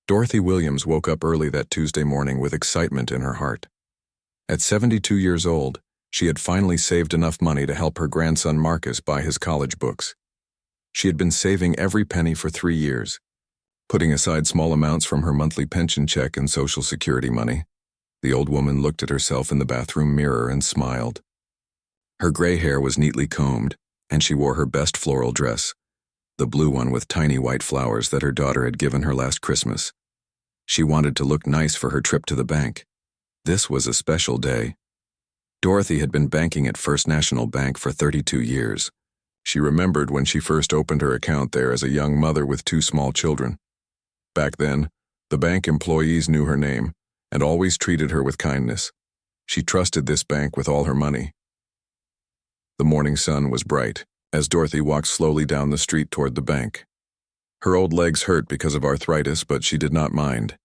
Dorothy Williams woke up early that Tuesday morning with excitement in her heart. At 72 years old, she had finally saved enough money to help her grandson Marcus buy his college books. She had been saving every penny for 3 years, putting aside small amounts from her monthly pension check and Social Security money. The old woman looked at herself in the bathroom mirror and smiled. Her gray hair was neatly combed, and she wore her best floral dress, the blue one with tiny white flowers that her daughter had given her last Christmas. She wanted to look nice for her trip to the bank. This was a special day. Dorothy had been banking at First National Bank for 32 years. She remembered when she first opened her account there as a young mother with 2 small children. Back then, the bank employees knew her name and always treated her with kindness. She trusted this bank with all her money. The morning sun was bright as Dorothy walked slowly down the street toward the bank. Her old legs hurt because of arthritis, but she did not mind.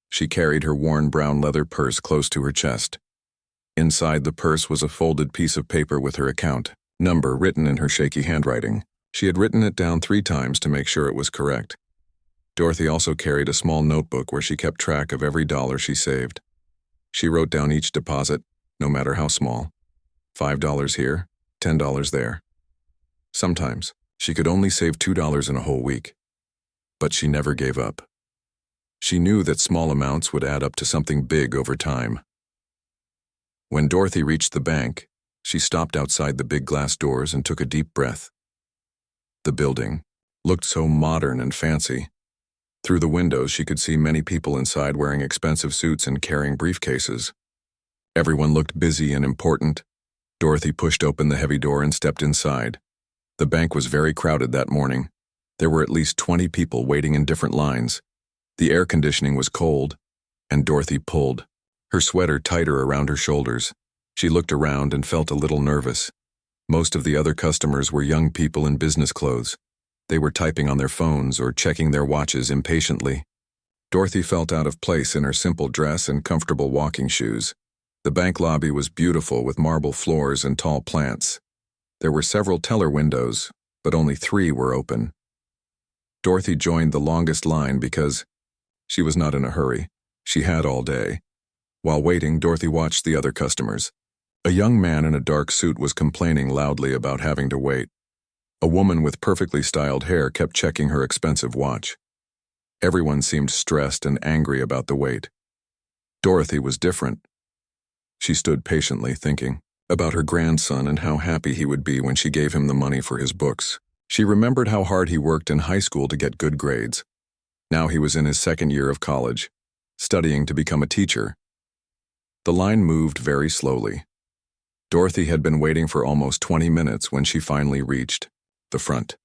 She carried her worn brown leather purse close to her chest. Inside the purse was a folded piece of paper with her account number written in her shaky handwriting. She had written it down 3 times to make sure it was correct. Dorothy also carried a small notebook where she kept track of every dollar she saved. She wrote down each deposit, no matter how small. $5 here, $10 there. Sometimes, she could only save $2 in a whole week. But she never gave up. She knew that small amounts would add up to something big over time. When Dorothy reached the bank, she stopped outside the big glass doors and took a deep breath. The building looked so modern and fancy. Through the windows, she could see many people inside wearing expensive suits and carrying briefcases. Everyone looked busy and important. Dorothy pushed open the heavy door and stepped inside. The bank was very crowded that morning. There were at least 20 people waiting in different lines. The air conditioning was cold, and Dorothy pulled her sweater tighter around her shoulders. She looked around and felt a little nervous. Most of the other customers were young people in business clothes. They were typing on their phones or checking their watches impatiently. Dorothy felt out of place in her simple dress and comfortable walking shoes. The bank lobby was beautiful with marble floors and tall plants. There were several teller windows, but only 3 were open. Dorothy joined the longest line because she was not in a hurry. She had all day. While waiting, Dorothy watched the other customers. A young man in a dark suit was complaining loudly about having to wait. A woman with perfectly styled hair kept checking her expensive watch. Everyone seemed stressed and angry about the wait. Dorothy was different. She stood patiently thinking about her grandson and how happy he would be when she gave him the money for his books. She remembered how hard he worked in high school to get good grades. Now he was in his 2nd year of college, studying to become a teacher. The line moved very slowly. Dorothy had been waiting for almost 20 minutes when she finally reached the front.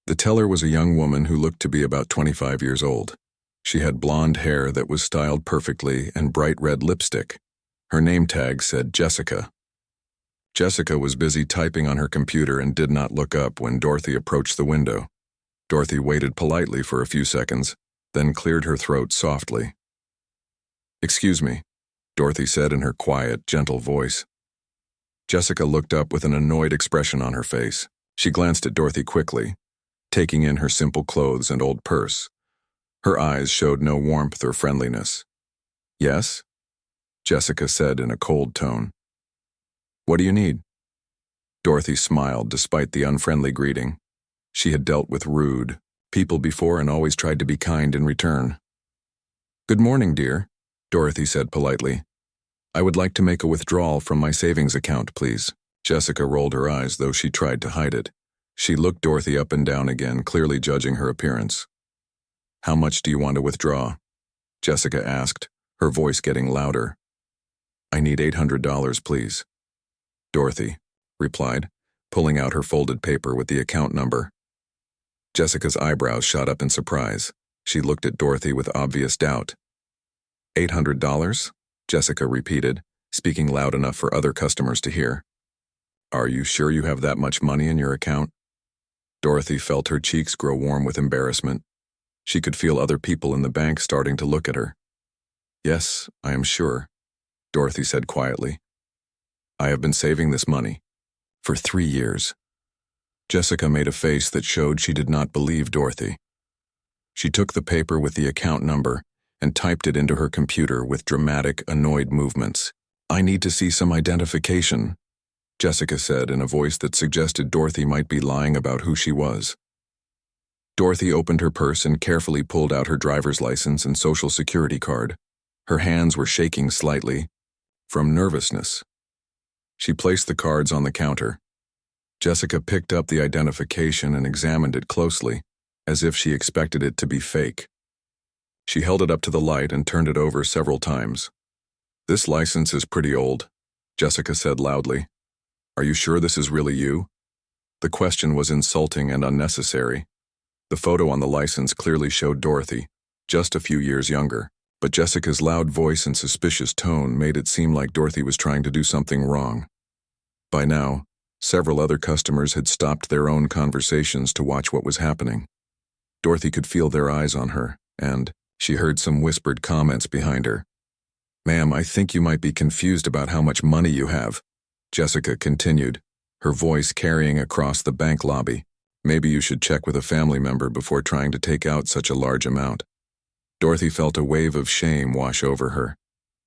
The teller was a young woman who looked to be about 25 years old. She had blonde hair that was styled perfectly and bright red lipstick. Her name tag said Jessica. Jessica was busy typing on her computer and did not look up when Dorothy approached the window. Dorothy waited politely for a few seconds, then cleared her throat softly. "Excuse me," Dorothy said in her quiet, gentle voice. Jessica looked up with an annoyed expression on her face. She glanced at Dorothy quickly, taking in her simple clothes and old purse. Her eyes showed no warmth or friendliness. "Yes?" Jessica said in a cold tone. "What do you need?" Dorothy smiled despite the unfriendly greeting. She had dealt with rude people before and always tried to be kind in return. "Good morning, dear," Dorothy said politely. "I would like to make a withdrawal from my savings account, please." Jessica rolled her eyes, though she tried to hide it. She looked Dorothy up and down again, clearly judging her appearance. "How much do you want to withdraw?" Jessica asked, her voice getting louder. "I need $800, please." Dorothy replied, pulling out her folded paper with the account number. Jessica's eyebrows shot up in surprise. She looked at Dorothy with obvious doubt. $800? Jessica repeated, speaking loud enough for other customers to hear. "Are you sure you have that much money in your account?" Dorothy felt her cheeks grow warm with embarrassment. She could feel other people in the bank starting to look at her. "Yes, I am sure," Dorothy said quietly. "I have been saving this money for 3 years." Jessica made a face that showed she did not believe Dorothy. She took the paper with the account number and typed it into her computer with dramatic, annoyed movements. "I need to see some identification," Jessica said in a voice that suggested Dorothy might be lying about who she was. Dorothy opened her purse and carefully pulled out her driver's license and social security card. Her hands were shaking slightly from nervousness. She placed the cards on the counter. Jessica picked up the identification and examined it closely, as if she expected it to be fake. She held it up to the light and turned it over several times. "This license is pretty old," Jessica said loudly. "Are you sure this is really you?" The question was insulting and unnecessary. The photo on the license clearly showed Dorothy, just a few years younger, but Jessica's loud voice and suspicious tone made it seem like Dorothy was trying to do something wrong. By now, several other customers had stopped their own conversations to watch what was happening. Dorothy could feel their eyes on her, and she heard some whispered comments behind her. "Ma'am, I think you might be confused about how much money you have," Jessica continued, her voice carrying across the bank lobby. "Maybe you should check with a family member before trying to take out such a large amount." Dorothy felt a wave of shame wash over her.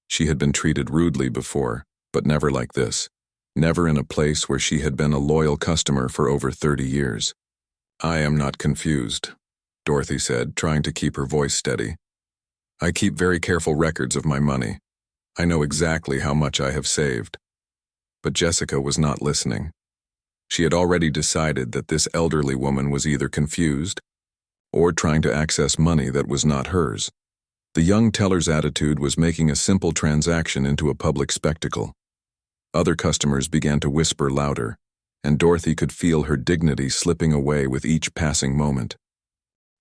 She had been treated rudely before, but never like this. Never in a place where she had been a loyal customer for over 30 years. "I am not confused," Dorothy said, trying to keep her voice steady. "I keep very careful records of my money. I know exactly how much I have saved." But Jessica was not listening. She had already decided that this elderly woman was either confused or trying to access money that was not hers. The young teller's attitude was making a simple transaction into a public spectacle. Other customers began to whisper louder, and Dorothy could feel her dignity slipping away with each passing moment.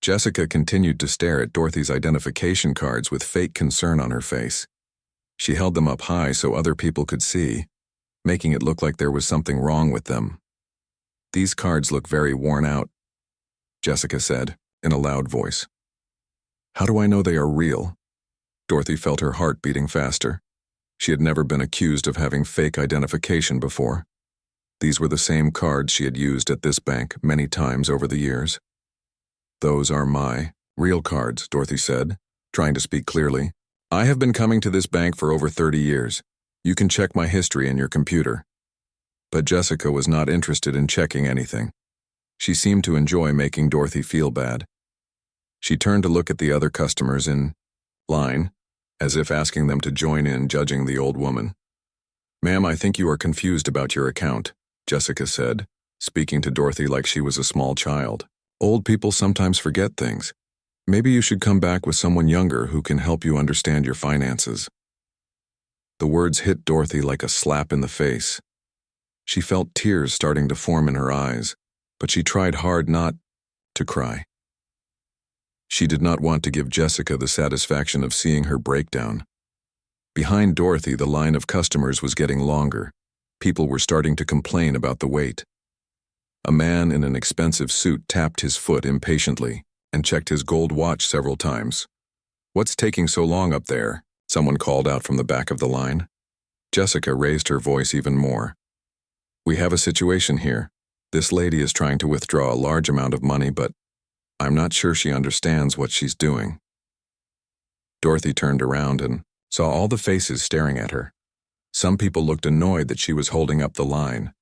Jessica continued to stare at Dorothy's identification cards with fake concern on her face. She held them up high so other people could see, making it look like there was something wrong with them. "These cards look very worn out," Jessica said, in a loud voice. "How do I know they are real?" Dorothy felt her heart beating faster. She had never been accused of having fake identification before. These were the same cards she had used at this bank many times over the years. "Those are my real cards," Dorothy said, trying to speak clearly. "I have been coming to this bank for over 30 years. You can check my history in your computer." But Jessica was not interested in checking anything. She seemed to enjoy making Dorothy feel bad. She turned to look at the other customers in line, as if asking them to join in judging the old woman. "Ma'am, I think you are confused about your account," Jessica said, speaking to Dorothy like she was a small child. "Old people sometimes forget things. Maybe you should come back with someone younger who can help you understand your finances." The words hit Dorothy like a slap in the face. She felt tears starting to form in her eyes, but she tried hard not to cry. She did not want to give Jessica the satisfaction of seeing her breakdown. Behind Dorothy, the line of customers was getting longer. People were starting to complain about the wait. A man in an expensive suit tapped his foot impatiently and checked his gold watch several times. "What's taking so long up there?" someone called out from the back of the line. Jessica raised her voice even more. "We have a situation here. This lady is trying to withdraw a large amount of money, but I'm not sure she understands what she's doing." Dorothy turned around and saw all the faces staring at her. Some people looked annoyed that she was holding up the line.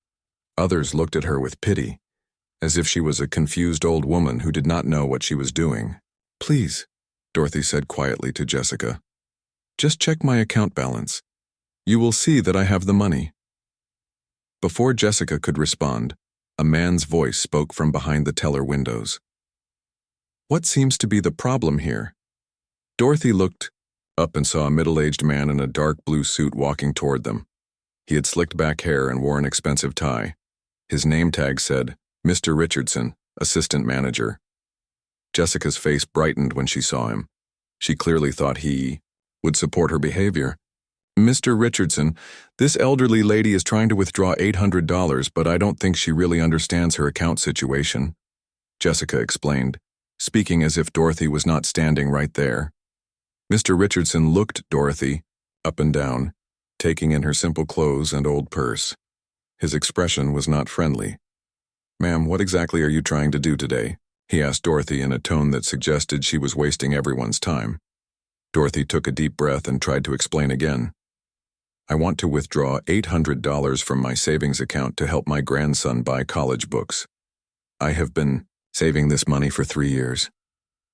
Others looked at her with pity, as if she was a confused old woman who did not know what she was doing. "Please," Dorothy said quietly to Jessica, "just check my account balance. You will see that I have the money." Before Jessica could respond, a man's voice spoke from behind the teller windows. "What seems to be the problem here?" Dorothy looked up and saw a middle-aged man in a dark blue suit walking toward them. He had slicked back hair and wore an expensive tie. His name tag said, "Mr. Richardson, Assistant Manager." Jessica's face brightened when she saw him. She clearly thought he would support her behavior. "Mr. Richardson, this elderly lady is trying to withdraw $800, but I don't think she really understands her account situation," Jessica explained, speaking as if Dorothy was not standing right there. Mr. Richardson looked Dorothy up and down, taking in her simple clothes and old purse. His expression was not friendly. "Ma'am, what exactly are you trying to do today?" he asked Dorothy in a tone that suggested she was wasting everyone's time. Dorothy took a deep breath and tried to explain again. I want to withdraw $800 from my savings account to help my grandson buy college books. I have been saving this money for 3 years.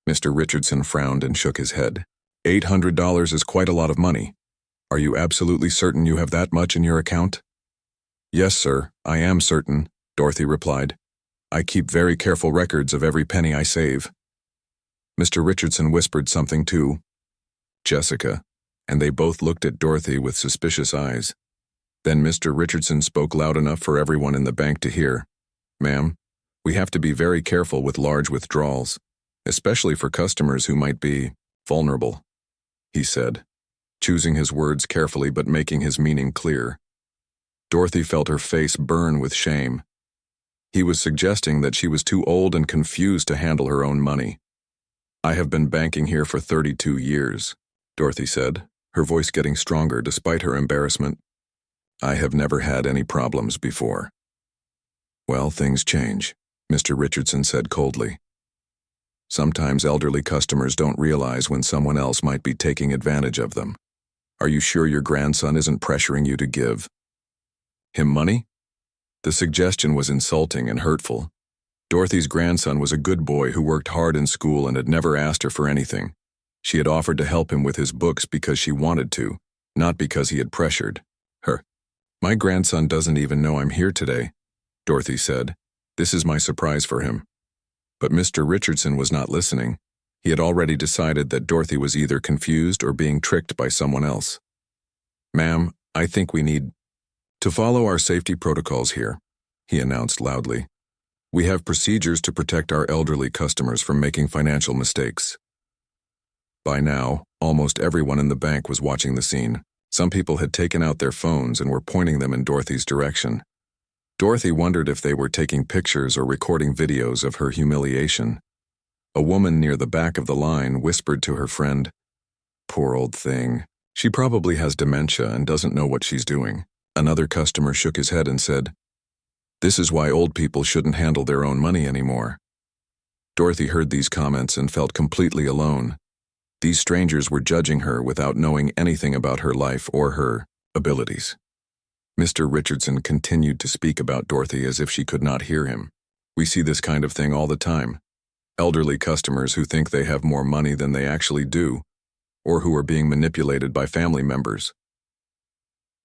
Mr. Richardson frowned and shook his head. $800 is quite a lot of money. Are you absolutely certain you have that much in your account? Yes, sir, I am certain, Dorothy replied. I keep very careful records of every penny I save. Mr. Richardson whispered something to Jessica, and they both looked at Dorothy with suspicious eyes. Then Mr. Richardson spoke loud enough for everyone in the bank to hear. Ma'am, we have to be very careful with large withdrawals, especially for customers who might be vulnerable, he said, choosing his words carefully but making his meaning clear. Dorothy felt her face burn with shame. He was suggesting that she was too old and confused to handle her own money. I have been banking here for 32 years, Dorothy said, her voice getting stronger despite her embarrassment. I have never had any problems before. Well, things change, Mr. Richardson said coldly. Sometimes elderly customers don't realize when someone else might be taking advantage of them. Are you sure your grandson isn't pressuring you to give him money? The suggestion was insulting and hurtful. Dorothy's grandson was a good boy who worked hard in school and had never asked her for anything. She had offered to help him with his books because she wanted to, not because he had pressured her. My grandson doesn't even know I'm here today, Dorothy said. This is my surprise for him. But Mr. Richardson was not listening. He had already decided that Dorothy was either confused or being tricked by someone else. Ma'am, I think we need to follow our safety protocols here, he announced loudly. We have procedures to protect our elderly customers from making financial mistakes. By now, almost everyone in the bank was watching the scene. Some people had taken out their phones and were pointing them in Dorothy's direction. Dorothy wondered if they were taking pictures or recording videos of her humiliation. A woman near the back of the line whispered to her friend, Poor old thing. She probably has dementia and doesn't know what she's doing. Another customer shook his head and said, This is why old people shouldn't handle their own money anymore. Dorothy heard these comments and felt completely alone. These strangers were judging her without knowing anything about her life or her abilities. Mr. Richardson continued to speak about Dorothy as if she could not hear him. We see this kind of thing all the time. Elderly customers who think they have more money than they actually do, or who are being manipulated by family members.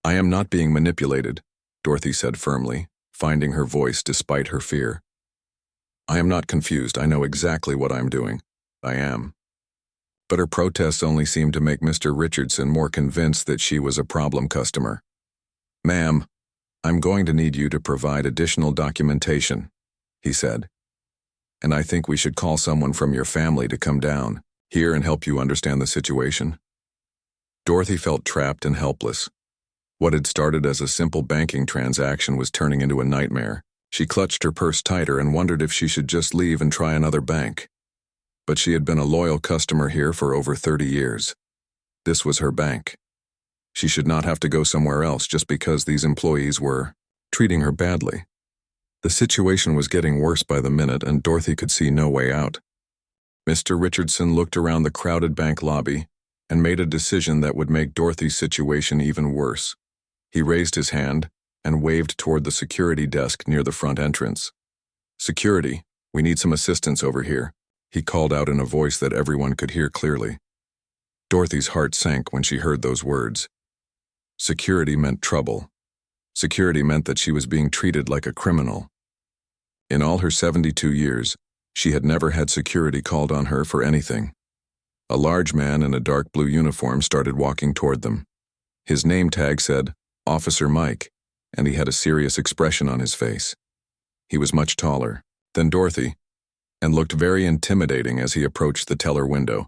I am not being manipulated, Dorothy said firmly, finding her voice despite her fear. I am not confused. I know exactly what I'm doing. I am. But her protests only seemed to make Mr. Richardson more convinced that she was a problem customer. Ma'am, I'm going to need you to provide additional documentation, he said. And I think we should call someone from your family to come down here and help you understand the situation. Dorothy felt trapped and helpless. What had started as a simple banking transaction was turning into a nightmare. She clutched her purse tighter and wondered if she should just leave and try another bank. But she had been a loyal customer here for over 30 years. This was her bank. She should not have to go somewhere else just because these employees were treating her badly. The situation was getting worse by the minute, and Dorothy could see no way out. Mr. Richardson looked around the crowded bank lobby and made a decision that would make Dorothy's situation even worse. He raised his hand and waved toward the security desk near the front entrance. Security, we need some assistance over here, he called out in a voice that everyone could hear clearly. Dorothy's heart sank when she heard those words. Security meant trouble. Security meant that she was being treated like a criminal. In all her 72 years, she had never had security called on her for anything. A large man in a dark blue uniform started walking toward them. His name tag said, Officer Mike, and he had a serious expression on his face. He was much taller than Dorothy, and looked very intimidating as he approached the teller window.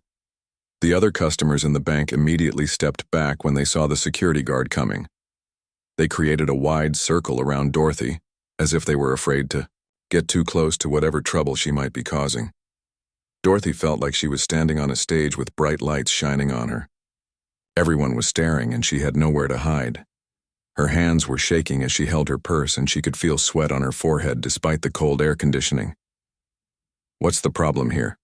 The other customers in the bank immediately stepped back when they saw the security guard coming. They created a wide circle around Dorothy, as if they were afraid to get too close to whatever trouble she might be causing. Dorothy felt like she was standing on a stage with bright lights shining on her. Everyone was staring, and she had nowhere to hide. Her hands were shaking as she held her purse, and she could feel sweat on her forehead despite the cold air conditioning. What's the problem here?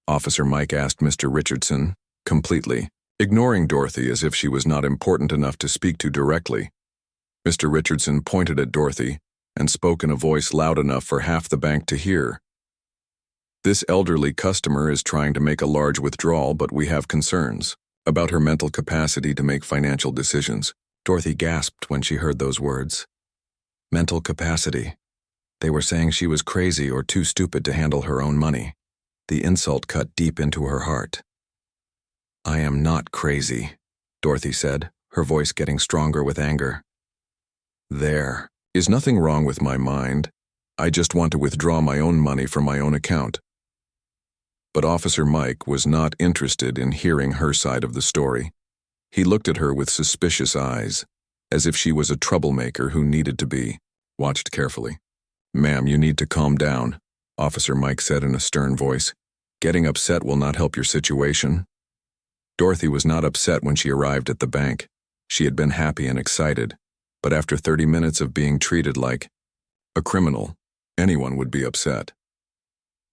Officer Mike asked Mr. Richardson, completely, ignoring Dorothy as if she was not important enough to speak to directly. Mr. Richardson pointed at Dorothy and spoke in a voice loud enough for half the bank to hear. This elderly customer is trying to make a large withdrawal, but we have concerns about her mental capacity to make financial decisions. Dorothy gasped when she heard those words. Mental capacity. They were saying she was crazy or too stupid to handle her own money. The insult cut deep into her heart. I am not crazy, Dorothy said, her voice getting stronger with anger. There is nothing wrong with my mind. I just want to withdraw my own money from my own account. But Officer Mike was not interested in hearing her side of the story. He looked at her with suspicious eyes, as if she was a troublemaker who needed to be watched carefully. Ma'am, you need to calm down, Officer Mike said in a stern voice. Getting upset will not help your situation. Dorothy was not upset when she arrived at the bank. She had been happy and excited, but after 30 minutes of being treated like a criminal, anyone would be upset.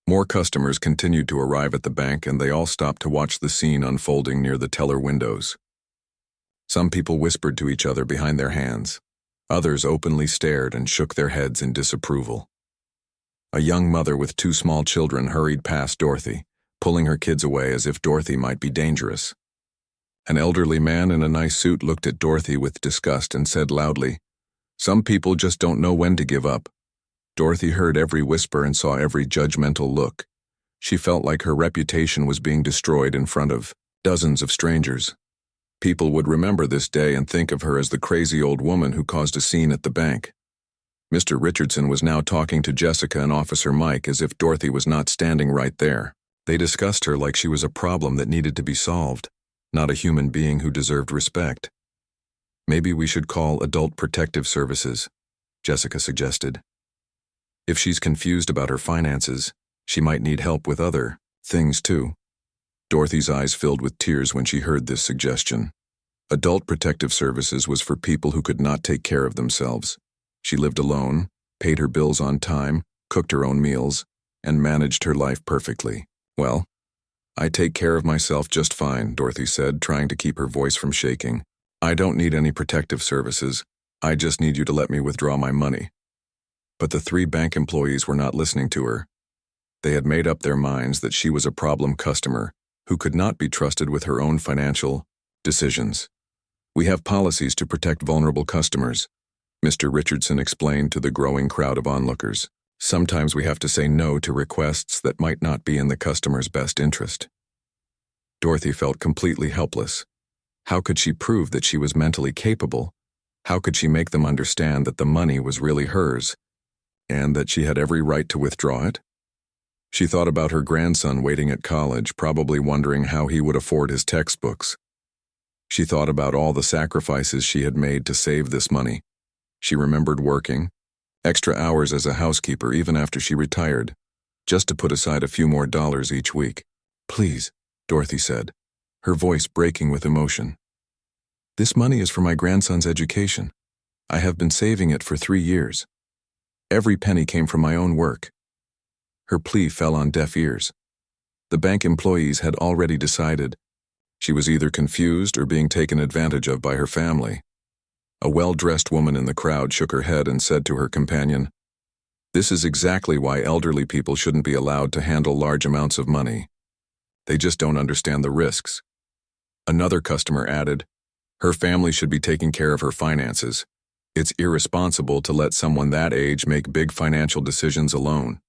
More customers continued to arrive at the bank, and they all stopped to watch the scene unfolding near the teller windows. Some people whispered to each other behind their hands. Others openly stared and shook their heads in disapproval. A young mother with 2 small children hurried past Dorothy, pulling her kids away as if Dorothy might be dangerous. An elderly man in a nice suit looked at Dorothy with disgust and said loudly, "Some people just don't know when to give up." Dorothy heard every whisper and saw every judgmental look. She felt like her reputation was being destroyed in front of dozens of strangers. People would remember this day and think of her as the crazy old woman who caused a scene at the bank. Mr. Richardson was now talking to Jessica and Officer Mike as if Dorothy was not standing right there. They discussed her like she was a problem that needed to be solved, not a human being who deserved respect. Maybe we should call Adult Protective Services, Jessica suggested. If she's confused about her finances, she might need help with other things too. Dorothy's eyes filled with tears when she heard this suggestion. Adult Protective Services was for people who could not take care of themselves. She lived alone, paid her bills on time, cooked her own meals, and managed her life perfectly. Well, I take care of myself just fine, Dorothy said, trying to keep her voice from shaking. I don't need any protective services. I just need you to let me withdraw my money. But the 3 bank employees were not listening to her. They had made up their minds that she was a problem customer who could not be trusted with her own financial decisions. We have policies to protect vulnerable customers, Mr. Richardson explained to the growing crowd of onlookers. Sometimes we have to say no to requests that might not be in the customer's best interest. Dorothy felt completely helpless. How could she prove that she was mentally capable? How could she make them understand that the money was really hers, and that she had every right to withdraw it? She thought about her grandson waiting at college, probably wondering how he would afford his textbooks. She thought about all the sacrifices she had made to save this money. She remembered working extra hours as a housekeeper even after she retired, just to put aside a few more dollars each week. Please, Dorothy said, her voice breaking with emotion. This money is for my grandson's education. I have been saving it for 3 years. Every penny came from my own work. Her plea fell on deaf ears. The bank employees had already decided she was either confused or being taken advantage of by her family. A well-dressed woman in the crowd shook her head and said to her companion, "This is exactly why elderly people shouldn't be allowed to handle large amounts of money. They just don't understand the risks." Another customer added, "Her family should be taking care of her finances. It's irresponsible to let someone that age make big financial decisions alone."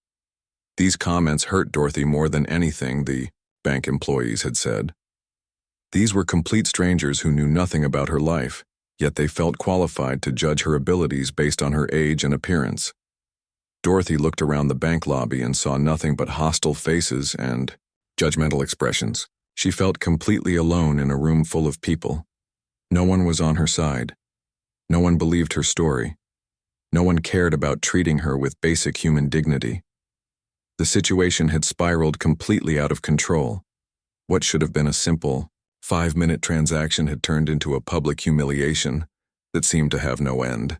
These comments hurt Dorothy more than anything the bank employees had said. These were complete strangers who knew nothing about her life, yet they felt qualified to judge her abilities based on her age and appearance. Dorothy looked around the bank lobby and saw nothing but hostile faces and judgmental expressions. She felt completely alone in a room full of people. No one was on her side. No one believed her story. No one cared about treating her with basic human dignity. The situation had spiraled completely out of control. What should have been a simple 5-minute transaction had turned into a public humiliation that seemed to have no end.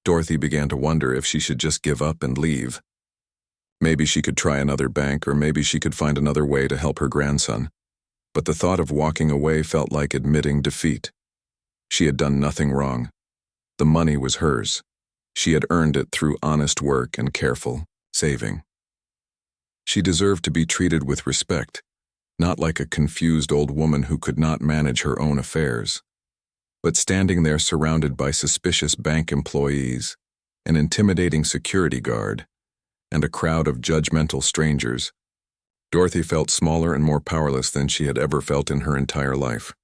Dorothy began to wonder if she should just give up and leave. Maybe she could try another bank, or maybe she could find another way to help her grandson. But the thought of walking away felt like admitting defeat. She had done nothing wrong. The money was hers. She had earned it through honest work and careful saving. She deserved to be treated with respect, not like a confused old woman who could not manage her own affairs. But standing there surrounded by suspicious bank employees, an intimidating security guard, and a crowd of judgmental strangers, Dorothy felt smaller and more powerless than she had ever felt in her entire life.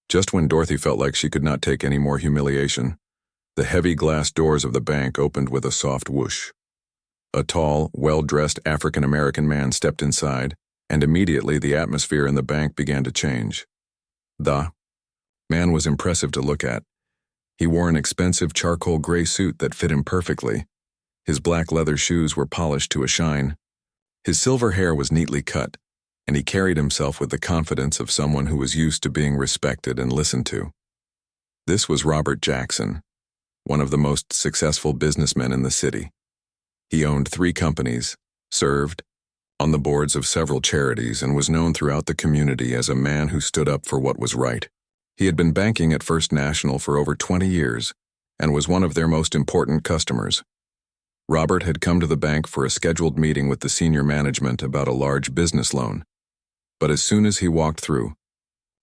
Just when Dorothy felt like she could not take any more humiliation, the heavy glass doors of the bank opened with a soft whoosh. A tall, well-dressed African-American man stepped inside, and immediately the atmosphere in the bank began to change. The man was impressive to look at. He wore an expensive charcoal gray suit that fit him perfectly. His black leather shoes were polished to a shine. His silver hair was neatly cut, and he carried himself with the confidence of someone who was used to being respected and listened to. This was Robert Jackson, one of the most successful businessmen in the city. He owned 3 companies, served on the boards of several charities, and was known throughout the community as a man who stood up for what was right. He had been banking at First National for over 20 years and was one of their most important customers. Robert had come to the bank for a scheduled meeting with the senior management about a large business loan. But as soon as he walked through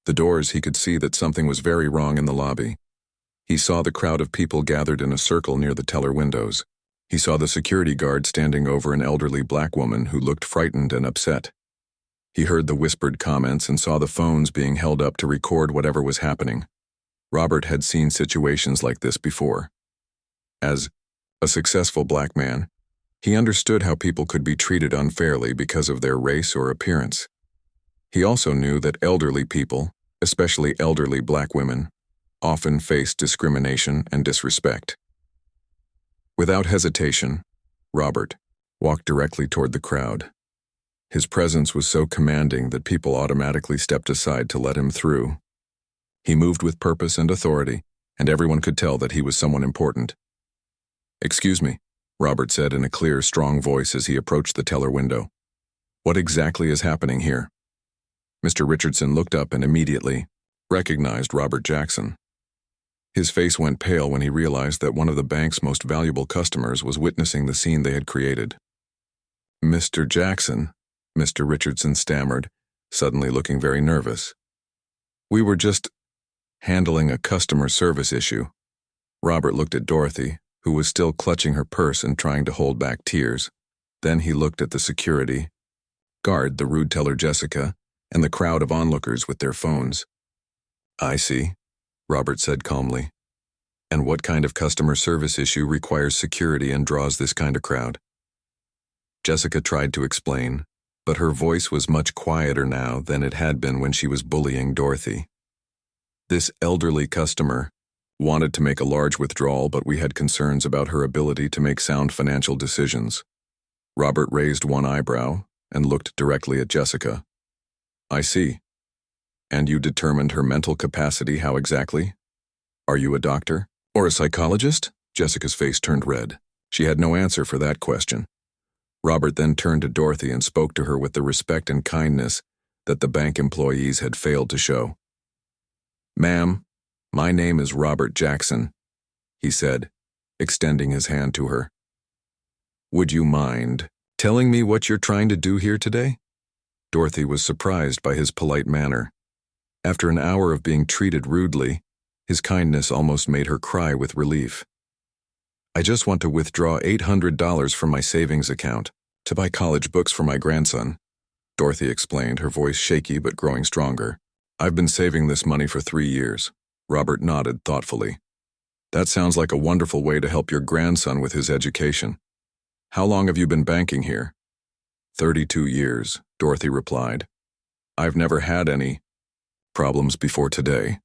the doors, he could see that something was very wrong in the lobby. He saw the crowd of people gathered in a circle near the teller windows. He saw the security guard standing over an elderly black woman who looked frightened and upset. He heard the whispered comments and saw the phones being held up to record whatever was happening. Robert had seen situations like this before. As a successful black man, he understood how people could be treated unfairly because of their race or appearance. He also knew that elderly people, especially elderly black women, often faced discrimination and disrespect. Without hesitation, Robert walked directly toward the crowd. His presence was so commanding that people automatically stepped aside to let him through. He moved with purpose and authority, and everyone could tell that he was someone important. "Excuse me," Robert said in a clear, strong voice as he approached the teller window. "What exactly is happening here?" Mr. Richardson looked up and immediately recognized Robert Jackson. His face went pale when he realized that one of the bank's most valuable customers was witnessing the scene they had created. "Mr. Jackson," Mr. Richardson stammered, suddenly looking very nervous. "We were just handling a customer service issue." Robert looked at Dorothy, who was still clutching her purse and trying to hold back tears. Then he looked at the security guard, the rude teller Jessica, and the crowd of onlookers with their phones. "I see," Robert said calmly. "And what kind of customer service issue requires security and draws this kind of crowd?" Jessica tried to explain, but her voice was much quieter now than it had been when she was bullying Dorothy. "This elderly customer wanted to make a large withdrawal, but we had concerns about her ability to make sound financial decisions." Robert raised one eyebrow and looked directly at Jessica. "I see. And you determined her mental capacity, how exactly? Are you a doctor? Or a psychologist?" Jessica's face turned red. She had no answer for that question. Robert then turned to Dorothy and spoke to her with the respect and kindness that the bank employees had failed to show. "Ma'am, my name is Robert Jackson," he said, extending his hand to her. "Would you mind telling me what you're trying to do here today?" Dorothy was surprised by his polite manner. After an hour of being treated rudely, his kindness almost made her cry with relief. "I just want to withdraw $800 from my savings account to buy college books for my grandson," Dorothy explained, her voice shaky but growing stronger. "I've been saving this money for 3 years. Robert nodded thoughtfully. "That sounds like a wonderful way to help your grandson with his education. How long have you been banking here?" 32 years, Dorothy replied. "I've never had any problems before today."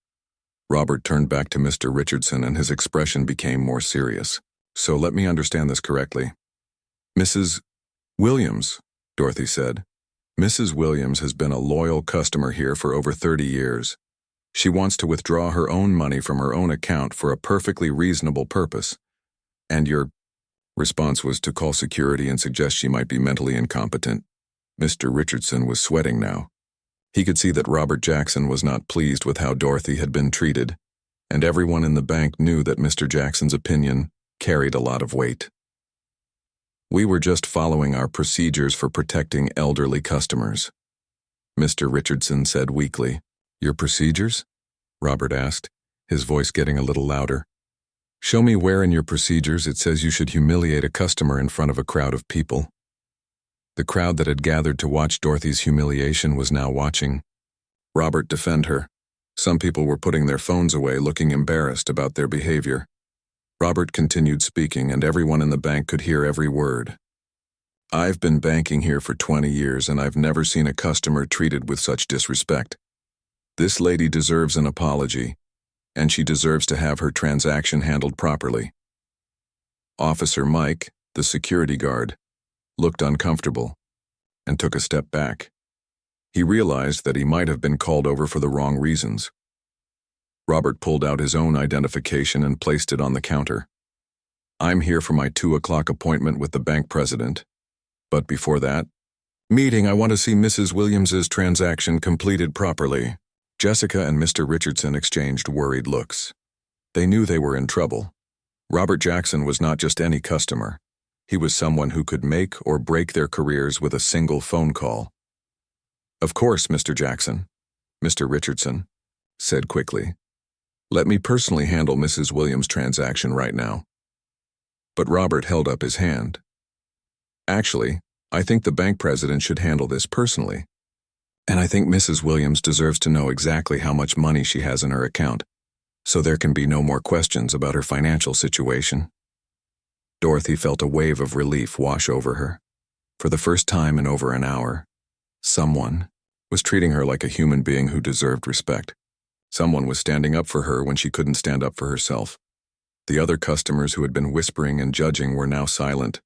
Robert turned back to Mr. Richardson and his expression became more serious. "So let me understand this correctly. Mrs. Williams," Dorothy said. "Mrs. Williams has been a loyal customer here for over 30 years. She wants to withdraw her own money from her own account for a perfectly reasonable purpose. And you're Response was to call security and suggest she might be mentally incompetent. Mr. Richardson was sweating now. He could see that Robert Jackson was not pleased with how Dorothy had been treated, and everyone in the bank knew that Mr. Jackson's opinion carried a lot of weight. We were just following our procedures for protecting elderly customers, Mr. Richardson said weakly. Your procedures? Robert asked, his voice getting a little louder. Show me where in your procedures it says you should humiliate a customer in front of a crowd of people. The crowd that had gathered to watch Dorothy's humiliation was now watching. Robert, defend her. Some people were putting their phones away, looking embarrassed about their behavior. Robert continued speaking, and everyone in the bank could hear every word. I've been banking here for 20 years, and I've never seen a customer treated with such disrespect. This lady deserves an apology, and she deserves to have her transaction handled properly. Officer Mike, the security guard, looked uncomfortable and took a step back. He realized that he might have been called over for the wrong reasons. Robert pulled out his own identification and placed it on the counter. I'm here for my 2 o'clock appointment with the bank president. But before that, meeting, I want to see Mrs. Williams's transaction completed properly. Jessica and Mr. Richardson exchanged worried looks. They knew they were in trouble. Robert Jackson was not just any customer. He was someone who could make or break their careers with a single phone call. Of course, Mr. Jackson, Mr. Richardson said quickly. Let me personally handle Mrs. Williams' transaction right now. But Robert held up his hand. Actually, I think the bank president should handle this personally. And I think Mrs. Williams deserves to know exactly how much money she has in her account, so there can be no more questions about her financial situation. Dorothy felt a wave of relief wash over her. For the first time in over an hour, someone was treating her like a human being who deserved respect. Someone was standing up for her when she couldn't stand up for herself. The other customers who had been whispering and judging were now silent.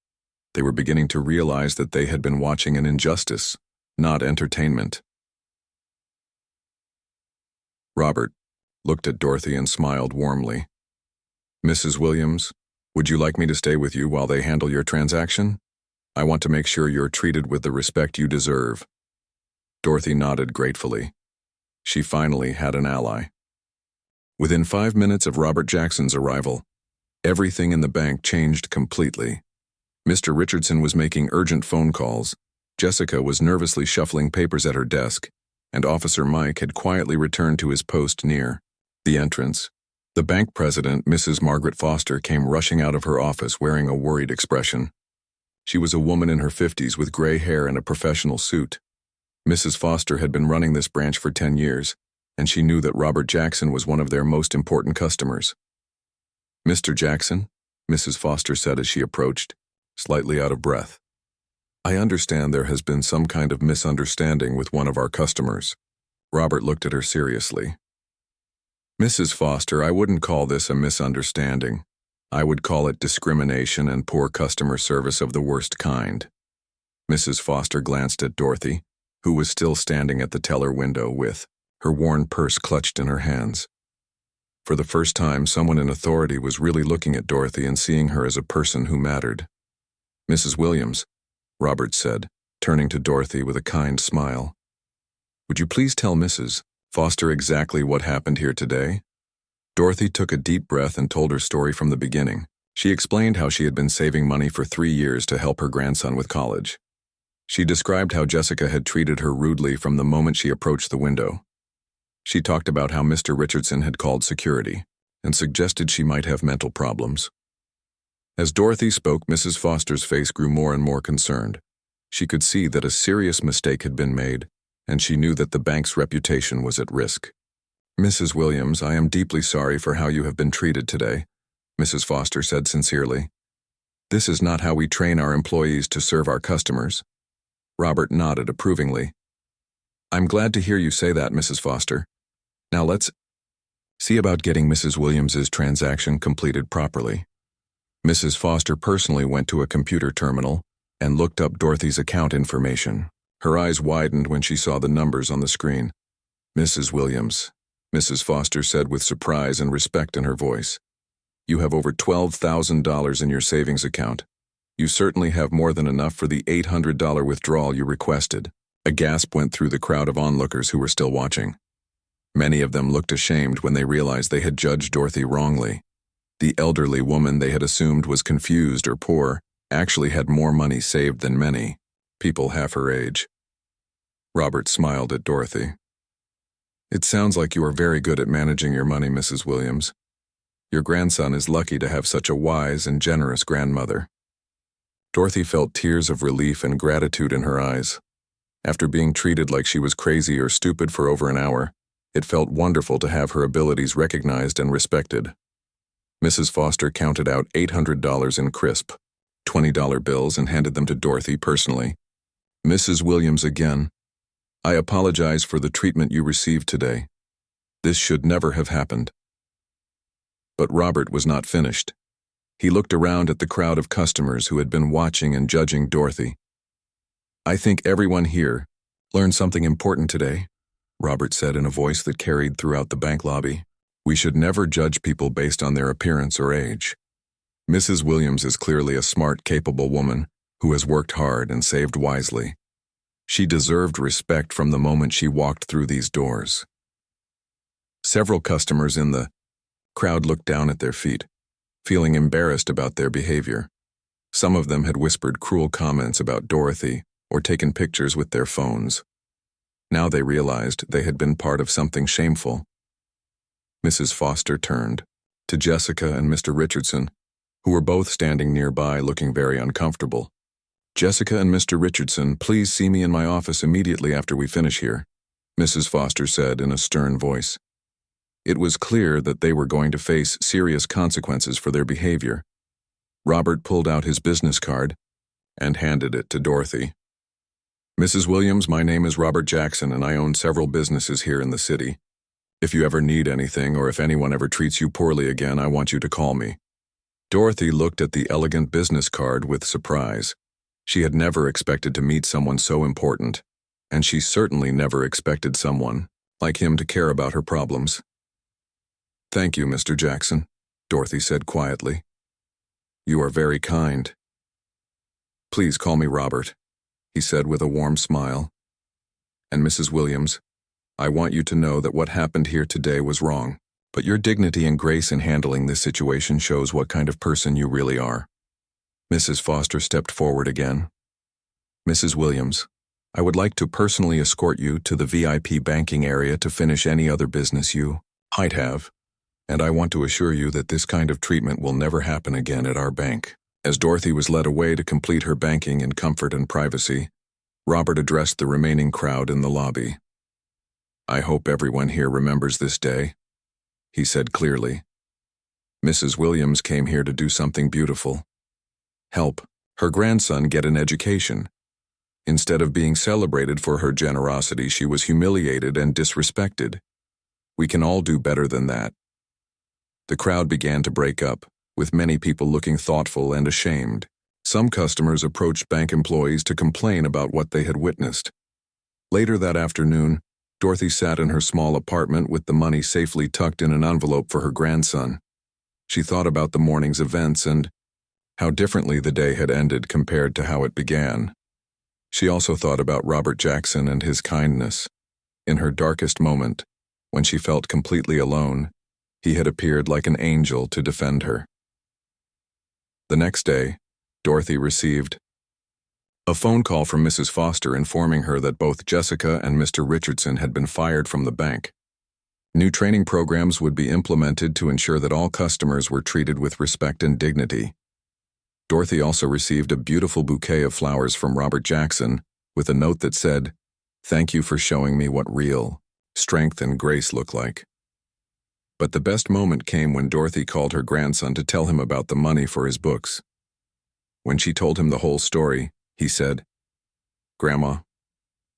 They were beginning to realize that they had been watching an injustice, not entertainment. Robert looked at Dorothy and smiled warmly. Mrs. Williams, would you like me to stay with you while they handle your transaction? I want to make sure you're treated with the respect you deserve. Dorothy nodded gratefully. She finally had an ally. Within 5 minutes of Robert Jackson's arrival, everything in the bank changed completely. Mr. Richardson was making urgent phone calls, Jessica was nervously shuffling papers at her desk, and Officer Mike had quietly returned to his post near the entrance. The bank president, Mrs. Margaret Foster, came rushing out of her office wearing a worried expression. She was a woman in her 50s with gray hair and a professional suit. Mrs. Foster had been running this branch for 10 years, and she knew that Robert Jackson was one of their most important customers. Mr. Jackson, Mrs. Foster said as she approached, slightly out of breath. I understand there has been some kind of misunderstanding with one of our customers. Robert looked at her seriously. Mrs. Foster, I wouldn't call this a misunderstanding. I would call it discrimination and poor customer service of the worst kind. Mrs. Foster glanced at Dorothy, who was still standing at the teller window with her worn purse clutched in her hands. For the first time, someone in authority was really looking at Dorothy and seeing her as a person who mattered. Mrs. Williams, Robert said, turning to Dorothy with a kind smile. Would you please tell Mrs. Foster exactly what happened here today? Dorothy took a deep breath and told her story from the beginning. She explained how she had been saving money for 3 years to help her grandson with college. She described how Jessica had treated her rudely from the moment she approached the window. She talked about how Mr. Richardson had called security and suggested she might have mental problems. As Dorothy spoke, Mrs. Foster's face grew more and more concerned. She could see that a serious mistake had been made, and she knew that the bank's reputation was at risk. Mrs. Williams, I am deeply sorry for how you have been treated today, Mrs. Foster said sincerely. This is not how we train our employees to serve our customers. Robert nodded approvingly. I'm glad to hear you say that, Mrs. Foster. Now let's see about getting Mrs. Williams's transaction completed properly. Mrs. Foster personally went to a computer terminal and looked up Dorothy's account information. Her eyes widened when she saw the numbers on the screen. Mrs. Williams, Mrs. Foster said with surprise and respect in her voice. You have over $12,000 in your savings account. You certainly have more than enough for the $800 withdrawal you requested." A gasp went through the crowd of onlookers who were still watching. Many of them looked ashamed when they realized they had judged Dorothy wrongly. The elderly woman they had assumed was confused or poor actually had more money saved than many people half her age. Robert smiled at Dorothy. "It sounds like you are very good at managing your money, Mrs. Williams. Your grandson is lucky to have such a wise and generous grandmother." Dorothy felt tears of relief and gratitude in her eyes. After being treated like she was crazy or stupid for over an hour, it felt wonderful to have her abilities recognized and respected. Mrs. Foster counted out $800 in crisp, $20 bills and handed them to Dorothy personally. "Mrs. Williams again, I apologize for the treatment you received today. This should never have happened." But Robert was not finished. He looked around at the crowd of customers who had been watching and judging Dorothy. "I think everyone here learned something important today," Robert said in a voice that carried throughout the bank lobby. "We should never judge people based on their appearance or age. Mrs. Williams is clearly a smart, capable woman who has worked hard and saved wisely. She deserved respect from the moment she walked through these doors." Several customers in the crowd looked down at their feet, feeling embarrassed about their behavior. Some of them had whispered cruel comments about Dorothy or taken pictures with their phones. Now they realized they had been part of something shameful. Mrs. Foster turned to Jessica and Mr. Richardson, who were both standing nearby looking very uncomfortable. "Jessica and Mr. Richardson, please see me in my office immediately after we finish here," Mrs. Foster said in a stern voice. It was clear that they were going to face serious consequences for their behavior. Robert pulled out his business card and handed it to Dorothy. "Mrs. Williams, my name is Robert Jackson and I own several businesses here in the city. If you ever need anything or if anyone ever treats you poorly again, I want you to call me." Dorothy looked at the elegant business card with surprise. She had never expected to meet someone so important, and she certainly never expected someone like him to care about her problems. "Thank you, Mr. Jackson," Dorothy said quietly. "You are very kind." "Please call me Robert," he said with a warm smile. "And Mrs. Williams, I want you to know that what happened here today was wrong, but your dignity and grace in handling this situation shows what kind of person you really are." Mrs. Foster stepped forward again. "Mrs. Williams, I would like to personally escort you to the VIP banking area to finish any other business you might have, and I want to assure you that this kind of treatment will never happen again at our bank." As Dorothy was led away to complete her banking in comfort and privacy, Robert addressed the remaining crowd in the lobby. "I hope everyone here remembers this day," he said clearly. "Mrs. Williams came here to do something beautiful. Help her grandson get an education. Instead of being celebrated for her generosity, she was humiliated and disrespected. We can all do better than that." The crowd began to break up, with many people looking thoughtful and ashamed. Some customers approached bank employees to complain about what they had witnessed. Later that afternoon, Dorothy sat in her small apartment with the money safely tucked in an envelope for her grandson. She thought about the morning's events and how differently the day had ended compared to how it began. She also thought about Robert Jackson and his kindness. In her darkest moment, when she felt completely alone, he had appeared like an angel to defend her. The next day, Dorothy received a phone call from Mrs. Foster informing her that both Jessica and Mr. Richardson had been fired from the bank. New training programs would be implemented to ensure that all customers were treated with respect and dignity. Dorothy also received a beautiful bouquet of flowers from Robert Jackson with a note that said, "Thank you for showing me what real strength and grace look like." But the best moment came when Dorothy called her grandson to tell him about the money for his books. When she told him the whole story, he said, "Grandma,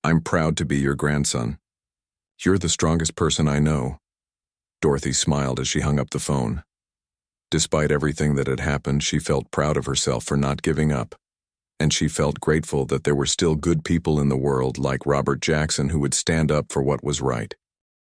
I'm proud to be your grandson. You're the strongest person I know." Dorothy smiled as she hung up the phone. Despite everything that had happened, she felt proud of herself for not giving up, and she felt grateful that there were still good people in the world like Robert Jackson who would stand up for what was right.